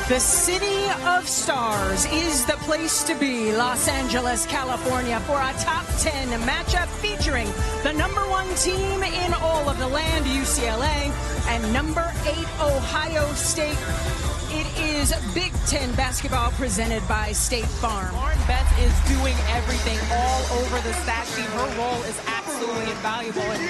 The city of stars is the place to be, Los Angeles, California, for a top 10 matchup featuring the #1 team in all of the land, UCLA, and #8 Ohio State. It is Big Ten basketball presented by State Farm. Lauren Betts is doing everything all over the stat sheet. Her role is absolutely invaluable. And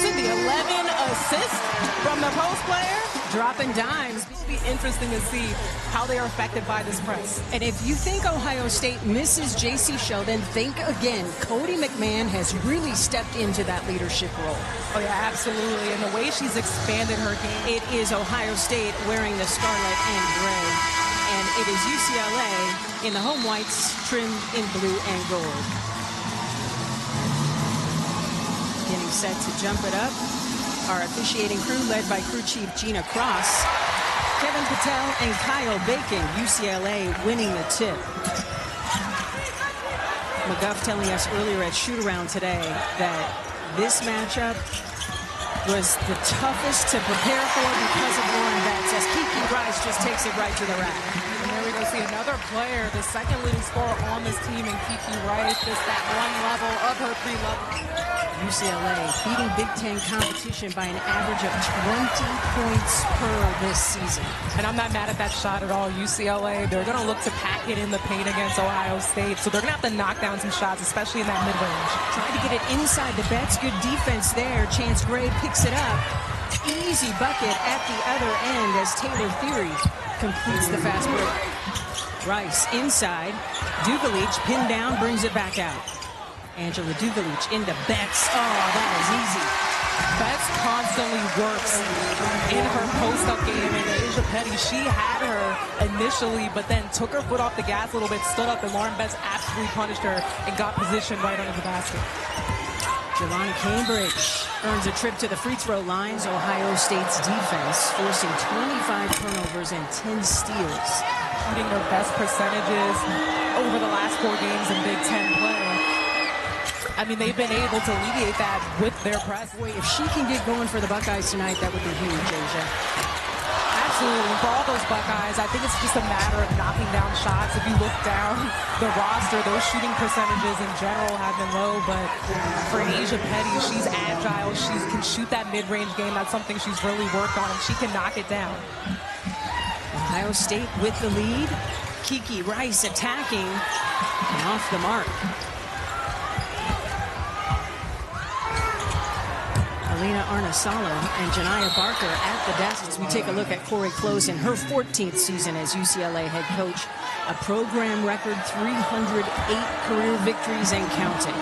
Cindy, 11 assists from the post player. Dropping dimes. It'll be interesting to see how they are affected by this press. And if you think Ohio State misses J.C. Show, then think again. Cody McMahon has really stepped into that leadership role. Oh, yeah, absolutely. And the way she's expanded her game. It is Ohio State wearing the scarlet and gray. And it is UCLA in the home whites trimmed in blue and gold. Getting set to jump it up. Our officiating crew led by crew chief Gina Cross, Kevin Patel and Kyle Bacon, UCLA winning the tip. McGuff telling us earlier at shoot-around today that this matchup was the toughest to prepare for because of Lauren Betts, as Kiki Rice just takes it right to the rack. And there we go, see another player, the second leading scorer on this team in Kiki Rice, just that one level of her 3 levels. UCLA beating Big Ten competition by an average of 20 points per this season. And I'm not mad at that shot at all. UCLA, they're going to look to pack it in the paint against Ohio State, so they're going to have to knock down some shots, especially in that mid-range. Trying to get it inside the Betts. Good defense there. Chance Gray picks it up. Easy bucket at the other end as Taylor Theory completes the fast break. Rice inside. Dugalic pinned down, brings it back out. Angela Dugalic into Betts. Oh, that is easy. Betts constantly works in her post-up game, and Asia Petty, she had her initially, but then took her foot off the gas a little bit, stood up, and Lauren Betts absolutely punished her and got positioned right under the basket. Jelani Cambridge earns a trip to the free throw lines. Ohio State's defense forcing 25 turnovers and 10 steals. Shooting their best percentages over the last 4 games in Big Ten play. I mean, they've been able to alleviate that with their press. Boy, if she can get going for the Buckeyes tonight, that would be huge, Asia. Absolutely. For all those Buckeyes, I think it's just a matter of knocking down shots. If you look down the roster, those shooting percentages in general have been low, but for Asia Petty, she's agile. She can shoot that mid-range game. That's something she's really worked on, and she can knock it down. Ohio State with the lead. Kiki Rice attacking and off the mark. Alina Arnasala and Janiyah Barker at the desk as we take a look at Corey Close in her 14th season as UCLA head coach. A program record 308 career victories and counting.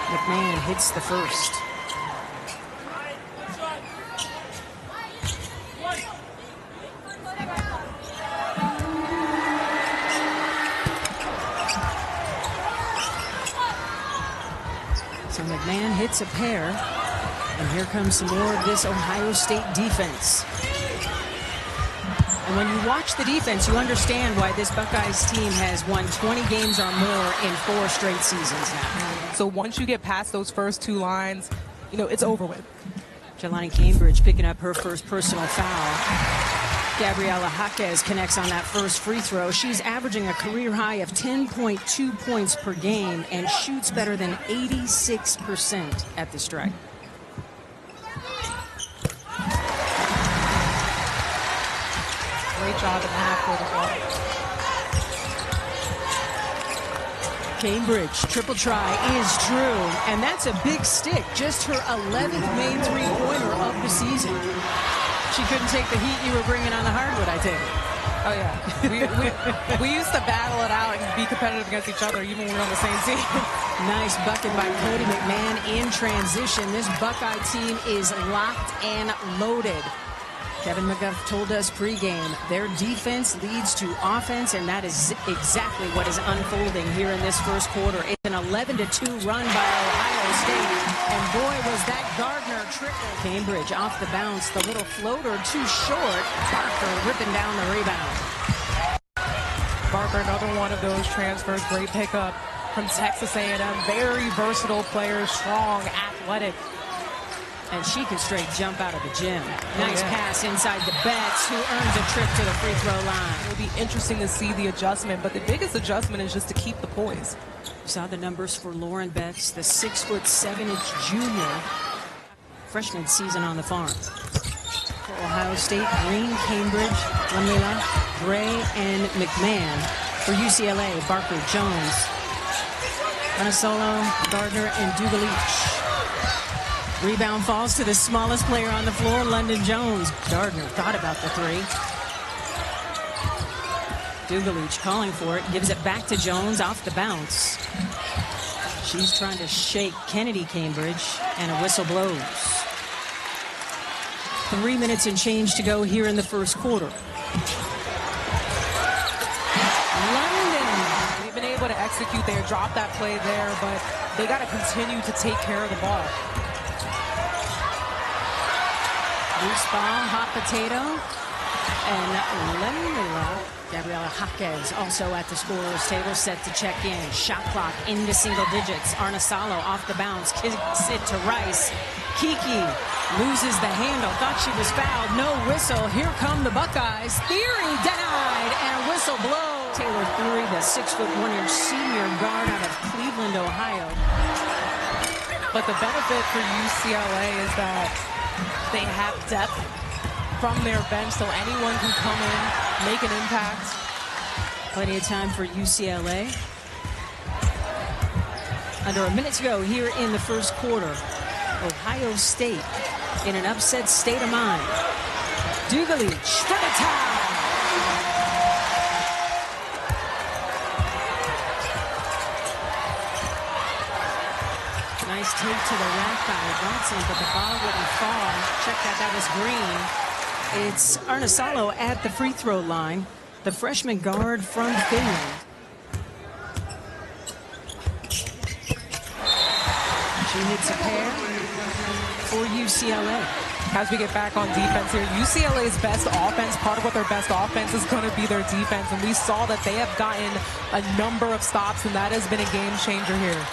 McMahon hits the first. So McMahon hits a pair, and here comes some more of this Ohio State defense. And when you watch the defense, you understand why this Buckeyes team has won 20 games or more in 4 straight seasons now. So once you get past those first 2 lines, you know, it's over with. Jelani Cambridge picking up her first personal foul. Gabriela Jaquez connects on that first free throw. She's averaging a career high of 10.2 points per game and shoots better than 86% at the stripe. Great job in the half-court as well. Cambridge, triple try is true, and that's a big stick. Just her 11th made 3-pointer of the season. She couldn't take the heat you were bringing on the hardwood, I take it. Oh, yeah. We used to battle it out and be competitive against each other, even when we were on the same team. Nice bucket by Cody McMahon in transition. This Buckeye team is locked and loaded. Kevin McGuff told us pregame, their defense leads to offense, and that is exactly what is unfolding here in this first quarter. It's an 11-2 run by Ohio State, and boy, was that Gardner triple. Cambridge off the bounce, the little floater too short. Barker ripping down the rebound. Barker, another one of those transfers, great pickup from Texas A&M. Very versatile player, strong, athletic. And she can straight jump out of the gym. Nice pass inside to Betts, who earns a trip to the free throw line. It'll be interesting to see the adjustment, but the biggest adjustment is just to keep the poise. You saw the numbers for Lauren Betts, the 6'7" junior, freshman season on the farm. For Ohio State, Green, Cambridge, Lamela, Gray, and McMahon. For UCLA, Barker, Jones, Anasolo, Gardner, and Dugalich. Rebound falls to the smallest player on the floor, London Jones. Gardner thought about the three. Dugalich calling for it, gives it back to Jones off the bounce. She's trying to shake Kennedy Cambridge, and a whistle blows. 3 minutes and change to go here in the first quarter. London. They've been able to execute there, drop that play there, but they got to continue to take care of the ball. Loose ball, hot potato, and Lemela, Gabriela Jaquez also at the scorer's table, set to check in. Shot clock into single digits. Arnasalo off the bounce, kicks it to Rice. Kiki loses the handle, thought she was fouled. No whistle. Here come the Buckeyes. Theory denied, and a whistle blows. Taylor Theory, the 6'1" senior guard out of Cleveland, Ohio. But the benefit for UCLA is that they have depth from their bench, so anyone can come in, make an impact. Plenty of time for UCLA. Under a minute to go here in the first quarter. Ohio State in an upset state of mind. Dugalich for the tie. Nice take to the rack by Johnson, but the ball wouldn't fall. Check that was green. It's Arnasalo at the free throw line, the freshman guard from Finland. She hits a pair for UCLA. As we get back on defense here, UCLA's best offense, part of what their best offense is going to be their defense, and we saw that they have gotten a number of stops, and that has been a game changer here.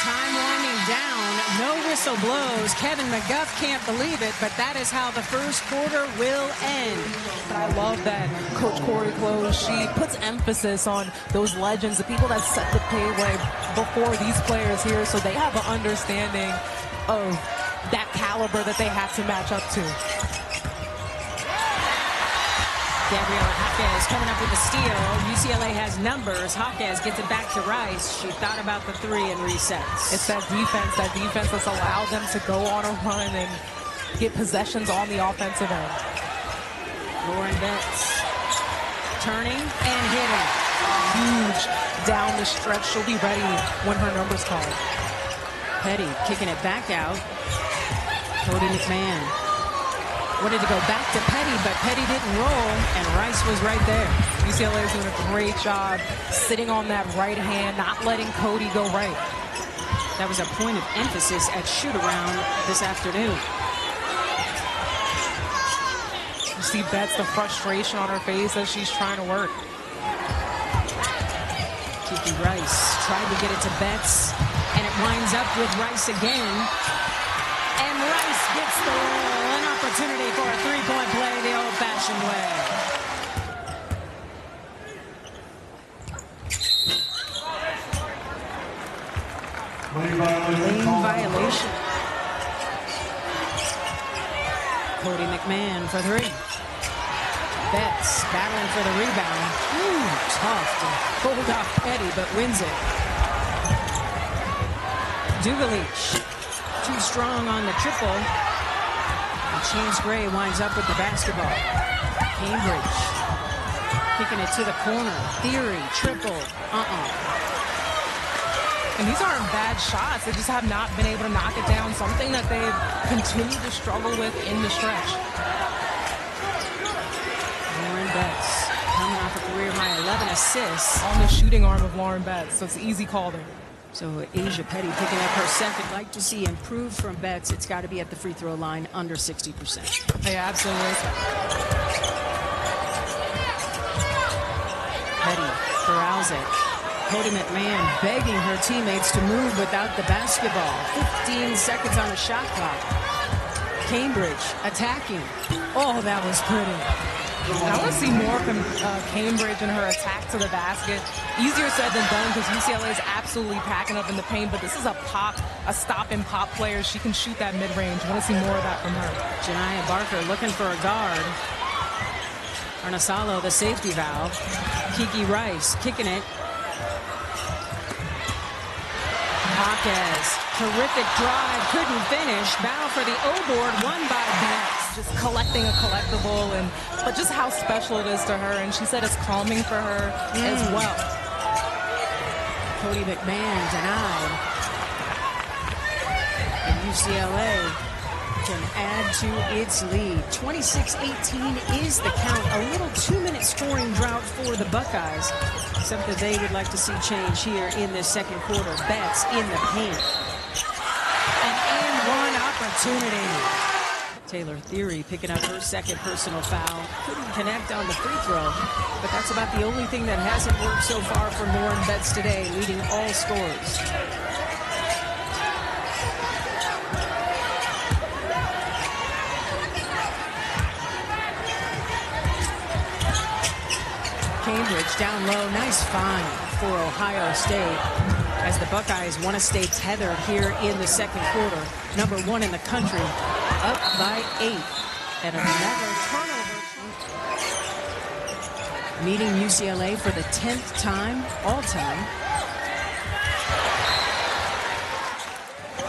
Time winding down, no whistle blows. Kevin McGuff can't believe it, but that is how the first quarter will end. But I love that Coach Corey Close, she puts emphasis on those legends, the people that set the pathway before these players here, so they have an understanding of that caliber that they have to match up to. Gabriela Jaquez coming up with a steal. UCLA has numbers. Jaquez gets it back to Rice. She thought about the three and resets. It's that defense that's allowed them to go on a run and get possessions on the offensive end. Lauren Betts turning and hitting. Huge down the stretch. She'll be ready when her number's called. Petty kicking it back out. Cody McMahon wanted to go back to Petty, but Petty didn't roll, and Rice was right there. UCLA is doing a great job sitting on that right hand, not letting Cody go right. That was a point of emphasis at shoot-around this afternoon. You see Betts, the frustration on her face as she's trying to work. Kiki Rice tried to get it to Betts, and it winds up with Rice again. And Rice gets the roll, an opportunity for a three-point play the old-fashioned way. Lane violation. Cody McMahon for three. Betts battling for the rebound. Tough to hold off Petty, but wins it. Dugalich, too strong on the triple. And Chance Gray winds up with the basketball. Cambridge kicking it to the corner. Theory, triple, And these aren't bad shots. They just have not been able to knock it down. Something that they've continued to struggle with in the stretch. Lauren Betts coming off a career high 11 assists. On the shooting arm of Lauren Betts, so it's easy call there. So Asia Petty picking up her second. Like to see improved from Betts. It's got to be at the free throw line under 60%. Yeah, absolutely. Petty corrals it. Cody McMahon begging her teammates to move without the basketball. 15 seconds on the shot clock. Cambridge attacking. Oh, that was pretty. I want to see more from Cambridge and her attack to the basket. Easier said than done because UCLA is absolutely packing up in the paint, but this is a stop and pop player. She can shoot that mid-range. I want to see more of that from her. Janiah Barker looking for a guard. Arnasalo, the safety valve. Kiki Rice kicking it. Jaquez, terrific drive, couldn't finish. Battle for the O-board, won by Betts. Just collecting a collectible, but just how special it is to her. And she said it's calming for her as well. Cody McMahon denied. And UCLA can add to its lead. 26-18 is the count. A little 2-minute scoring drought for the Buckeyes. Something they would like to see change here in this second quarter. Betts in the paint. An and-one opportunity. Taylor Theory picking up her second personal foul. Couldn't connect on the free throw, but that's about the only thing that hasn't worked so far for Lauren Betts today, leading all scorers. Cambridge down low, nice find for Ohio State as the Buckeyes want to stay tethered here in the second quarter. Number 1 in the country, up by 8. And another turnover. Meeting UCLA for the 10th time, all time.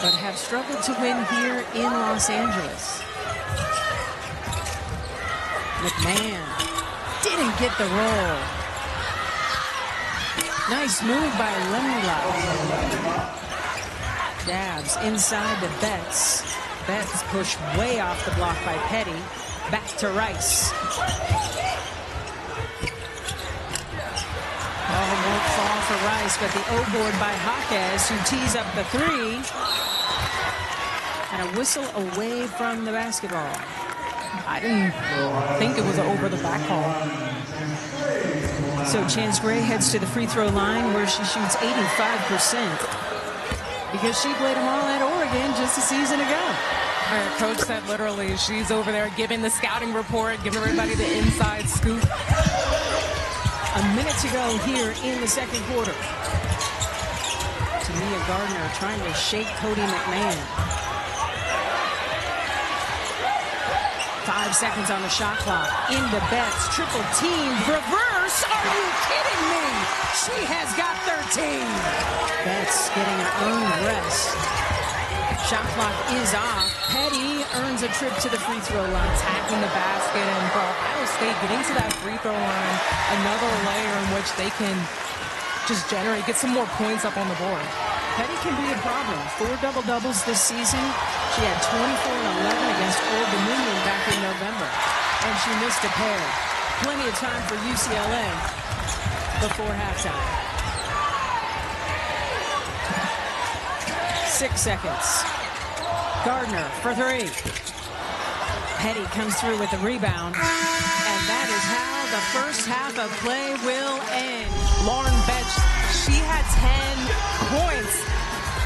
But have struggled to win here in Los Angeles. McMahon didn't get the roll. Nice move by Lemla. Dabs inside to Betts. Betts pushed way off the block by Petty. Back to Rice. Oh, won't fall for Rice, but the O-board by Jaquez, who tees up the 3. And a whistle away from the basketball. I didn't think it was an over-the-back call. So Chance Gray heads to the free throw line where she shoots 85% because she played them all at Oregon just a season ago. Her coach said literally she's over there giving the scouting report, giving everybody the inside scoop. A minute to go here in the second quarter. Tamia Gardner trying to shake Cody McMahon. 5 seconds on the shot clock. Into Betts, triple team, reverse. Are you kidding me? She has got 13. Betts getting an earned rest. Shot clock is off. Petty earns a trip to the free throw line. Attacking the basket, and for Ohio State getting to that free throw line, another layer in which they can just get some more points up on the board. Petty can be a problem. 4 double-doubles this season. She had 24 and 11 against Old Dominion back in November. And she missed a pair. Plenty of time for UCLA before halftime. 6 seconds. Gardner for 3. Petty comes through with the rebound. And that is how the first half of play will end. Lauren Betts, she had 10 points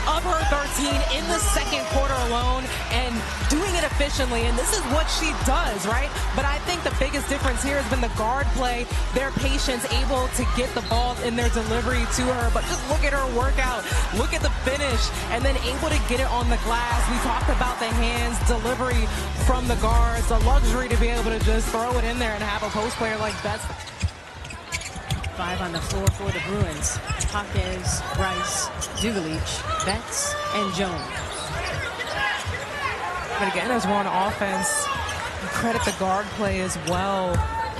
of her 13 in the second quarter alone and doing it efficiently. And this is what she does, right? But I think the biggest difference here has been the guard play, their patience, able to get the ball in their delivery to her. But just look at her workout. Look at the finish and then able to get it on the glass. We talked about the hands, delivery from the guards, a luxury to be able to just throw it in there and have a post player like Betts. 5 on the floor for the Bruins. Jaquez, Rice, Dugalich, Betts, and Jones. But again, as we're on offense, you credit the guard play as well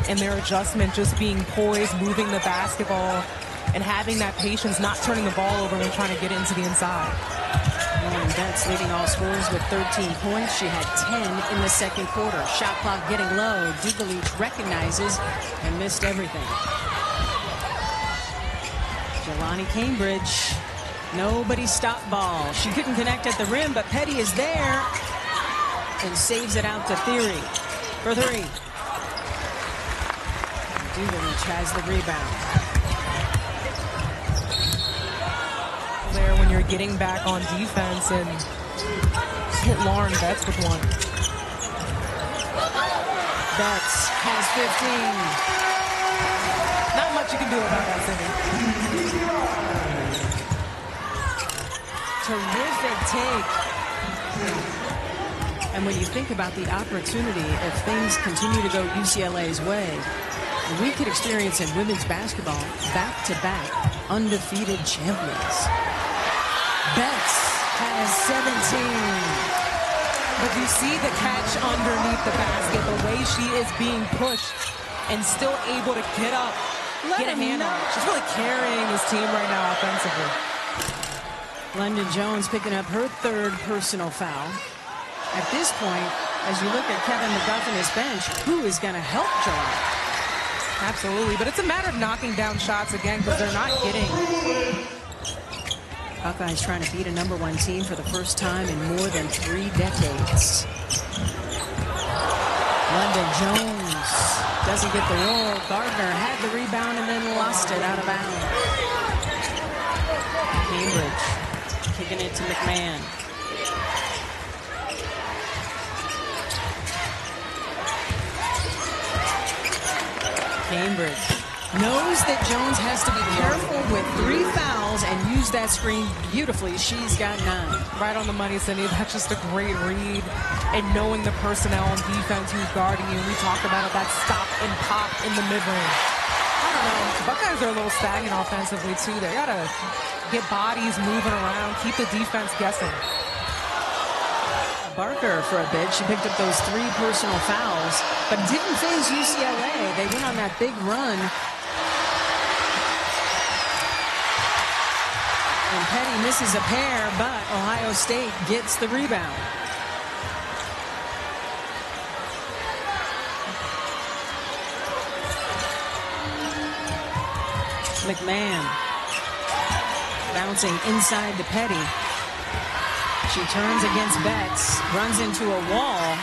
and their adjustment, just being poised, moving the basketball, and having that patience, not turning the ball over when trying to get into the inside. Lauren Betts leading all scorers with 13 points. She had 10 in the second quarter. Shot clock getting low. Dugalich recognizes and missed everything. Jelani Cambridge, nobody stopped ball. She couldn't connect at the rim, but Petty is there and saves it out to Theory for 3. Dugalich has the rebound. There when you're getting back on defense and hit Lauren Betts with one. Betts has 15. Not much you can do about that, Cindy. Terrific take. And when you think about the opportunity, if things continue to go UCLA's way, we could experience in women's basketball back-to-back undefeated champions. Betts has 17. But you see the catch underneath the basket, the way she is being pushed and still able to get up, get a hand on it. She's really carrying this team right now offensively. London Jones picking up her third personal foul. At this point, as you look at Kevin McGuff and his bench, who is going to help July? Absolutely, but it's a matter of knocking down shots again because they're not getting. Buckeyes trying to beat a #1 team for the first time in more than 3 decades. London Jones doesn't get the roll. Gardner had the rebound and then lost it out of bounds. Cambridge kicking it to McMahon. Cambridge knows that Jones has to be careful with 3 fouls and use that screen beautifully. She's got 9. Right on the money, Cindy. That's just a great read. And knowing the personnel on defense who's guarding you. We talked about it, that stop and pop in the mid-range. I don't know. The Buckeyes are a little stagnant offensively, too. They got to get bodies moving around, keep the defense guessing. Barker for a bit. She picked up those 3 personal fouls, but didn't phase UCLA. They went on that big run. And Petty misses a pair, but Ohio State gets the rebound. McMahon bouncing inside to Petty. She turns against Betts, runs into a wall.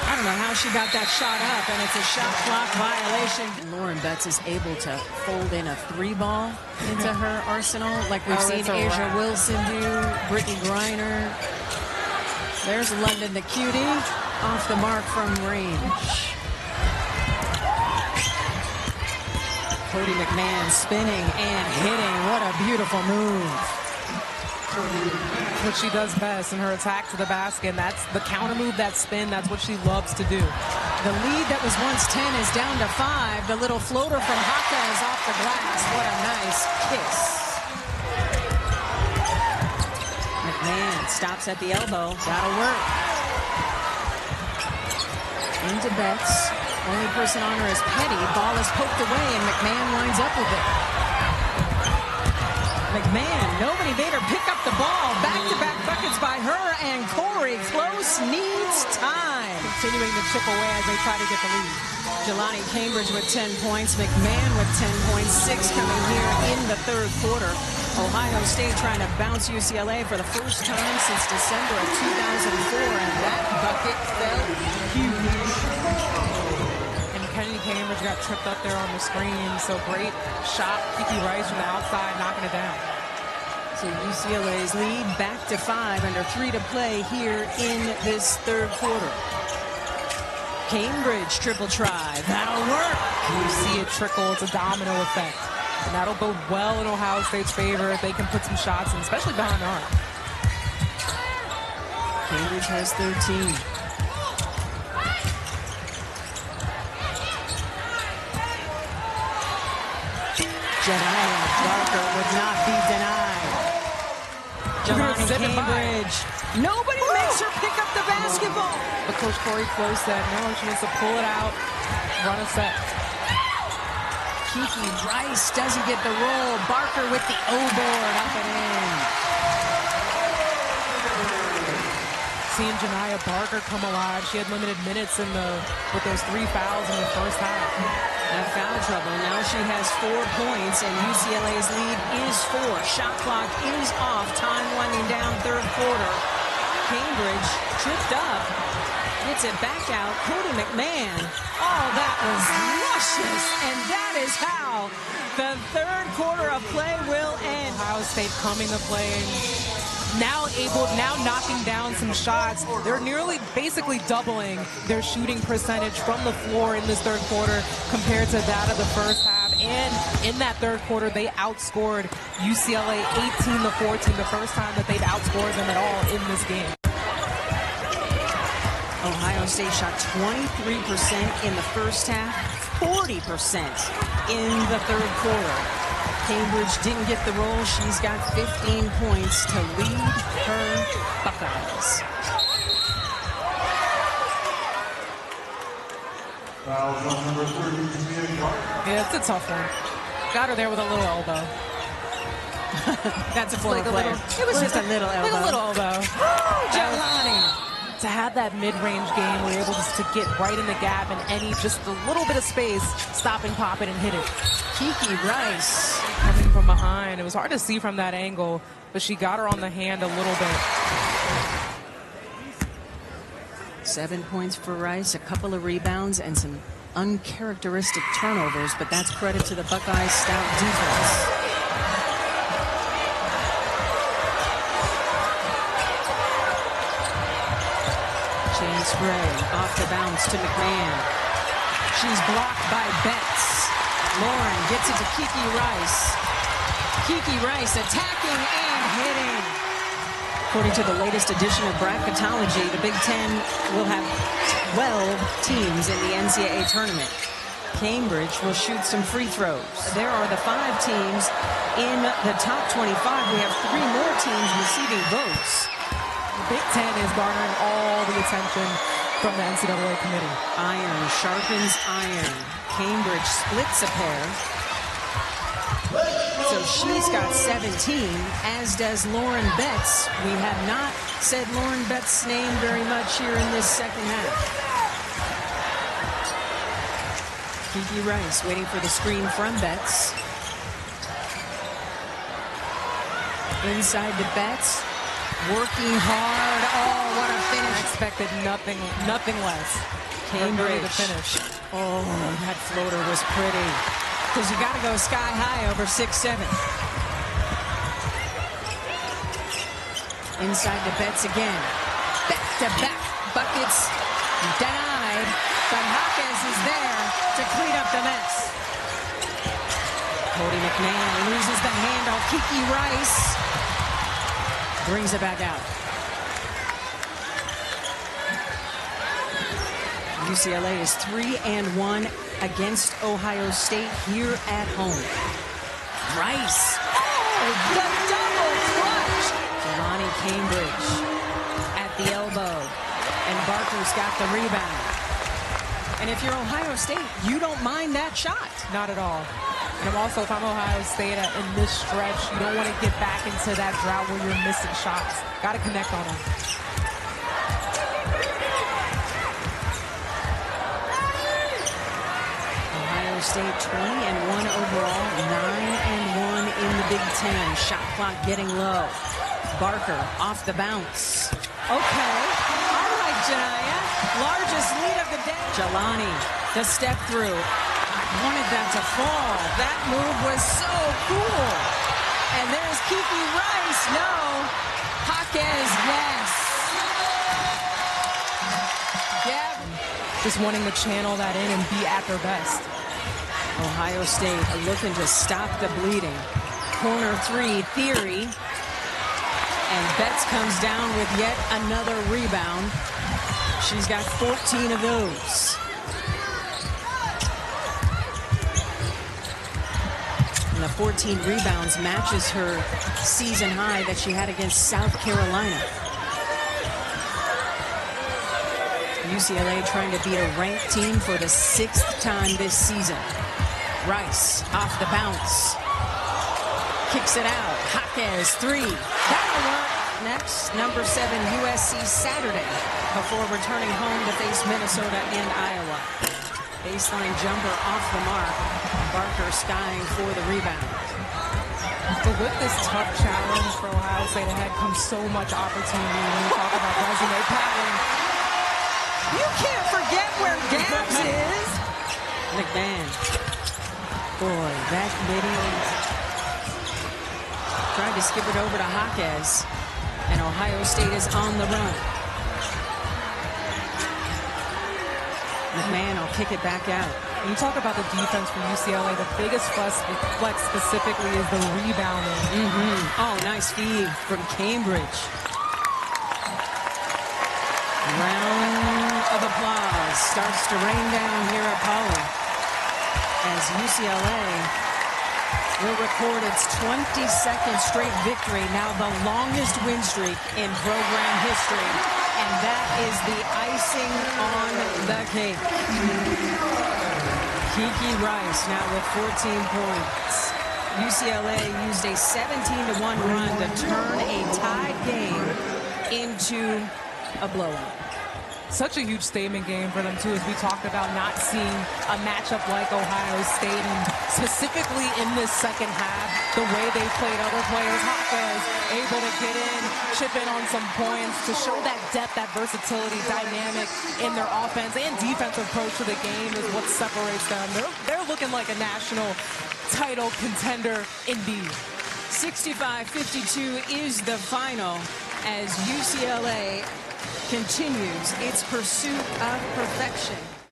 I don't know how she got that shot up, and it's a shot clock violation. Lauren Betts is able to fold in a 3-ball into her arsenal, like we've seen Asia Wilson do, Brittany Griner. There's London the cutie, off the mark from range. Cody McMahon spinning and hitting. What a beautiful move. What she does best in her attack to the basket. And that's the counter move, that spin. That's what she loves to do. The lead that was once 10 is down to 5. The little floater from Haka is off the glass. What a nice kiss. McMahon stops at the elbow. That'll work. Into Betts. Only person on her is Petty. Ball is poked away, and McMahon winds up with it. McMahon, nobody made her pick up the ball. Back-to-back buckets by her, and Corey Close needs time. Continuing to chip away as they try to get the lead. Jelani Cambridge with 10 points. McMahon with 10 points. 6 coming here in the third quarter. Ohio State trying to bounce UCLA for the first time since December of 2004, and that bucket felt huge. Cambridge got tripped up there on the screen. So great shot. Kiki Rice from the outside, knocking it down. So UCLA's lead back to 5, under 3 to play here in this third quarter. Cambridge triple try. That'll work. You see it trickle. It's a domino effect. And that'll go well in Ohio State's favor if they can put some shots in, especially behind the arc. Cambridge has 13. Jediah Barker would not be denied. Jelani Cambridge. Nobody makes her pick up the basketball. But Coach Corey Close said, no, she wants to pull it out, run a set. Kiki Rice doesn't get the roll. Barker with the O-board, up and in. Seeing Jediah Barker come alive. She had limited minutes with those 3 fouls in the first half. Have foul trouble. Now she has 4 points, and UCLA's lead is 4. Shot clock is off. Time winding down third quarter. Cambridge tripped up. Gets it back out. Cody McMahon. Oh, that was luscious. And that is how the third quarter of play will end. Ohio State coming to play. now knocking down some shots. They're nearly basically doubling their shooting percentage from the floor in this third quarter compared to that of the first half. And in that third quarter, they outscored UCLA 18-14, the first time that they've outscored them at all in this game. Ohio State shot 23% in the first half, 40% in the third quarter. Cambridge didn't get the roll. She's got 15 points to lead her Buckeyes. Yeah, it's a tough one. Got her there with a little elbow. That's a former player. It was just a little elbow. Like a little elbow. Oh, Jelani. To have that mid-range game, we're able just to get right in the gap and just a little bit of space, stop and pop it and hit it. Kiki Rice coming from behind. It was hard to see from that angle, but she got her on the hand a little bit. 7 points for Rice, a couple of rebounds, and some uncharacteristic turnovers, but that's credit to the Buckeyes' stout defense. Gray off the bounce to McMahon. She's blocked by Betts. Lauren gets it to Kiki Rice. Kiki Rice attacking and hitting. According to the latest edition of bracketology, the Big Ten will have 12 teams in the NCAA tournament. Cambridge will shoot some free throws. There are the 5 teams in the top 25. We have 3 more teams receiving votes. The Big Ten is garnering all the attention from the NCAA committee. Iron sharpens iron. Cambridge splits a pair. So she's got 17, as does Lauren Betts. We have not said Lauren Betts' name very much here in this second half. Kiki Rice waiting for the screen from Betts. Inside to Betts. Working hard. Oh, what a finish. I expected nothing less. Cambridge to finish. Oh, that floater was pretty. Because you got to go sky high over 6'7". Inside to Betts again. Back-to-back buckets denied. But Jaquez is there to clean up the mess. Cody McMahon loses the handle. Kiki Rice brings it back out. UCLA is 3-1 against Ohio State here at home. Rice. Oh, the double clutch. Jelani Cambridge at the elbow. And Barker's got the rebound. And if you're Ohio State, you don't mind that shot. Not at all. And I'm also, if I'm Ohio State in this stretch, you don't want to get back into that drought where you're missing shots. Got to connect on them. Ohio State 20-1 overall, 9-1 in the Big Ten. Shot clock getting low. Barker off the bounce. Okay. All right, Janaya. Largest lead of the day. Jelani, the step through. Wanted that to fall. That move was so cool. And there's Kiki Rice. No. Jaquez, yes. Just wanting to channel that in and be at their best. Ohio State looking to stop the bleeding. Corner 3, Theory. And Betts comes down with yet another rebound. She's got 14 of those. And the 14 rebounds matches her season high that she had against South Carolina. UCLA trying to beat a ranked team for the 6th time this season. Rice off the bounce. Kicks it out. Jaquez, 3. That'll work. Next, number 7 USC Saturday before returning home to face Minnesota and Iowa. Baseline jumper off the mark. Barker skying for the rebound. But with this tough challenge for Ohio State ahead comes so much opportunity when you talk about resume padding. You can't forget where Gabs is. McMahon. Boy, that video. Tried to skip it over to Jaquez. And Ohio State is on the run. McMahon will kick it back out. When you talk about the defense for UCLA, the biggest flex specifically is the rebounding. Oh, nice feed from Cambridge. Round of applause starts to rain down here at Pauley as UCLA will record its 22nd straight victory, now the longest win streak in program history, and that is the icing on the cake. Kiki Rice now with 14 points. UCLA used a 17-1 run to turn a tied game into a blowout. Such a huge statement game for them, too, as we talked about not seeing a matchup like Ohio State, and specifically in this second half, the way they played other players. Jaquez able to get in, chip in on some points to show that depth, that versatility, dynamic in their offense and defensive approach to the game is what separates them. They're looking like a national title contender indeed. 65-52 is the final as UCLA continues its pursuit of perfection.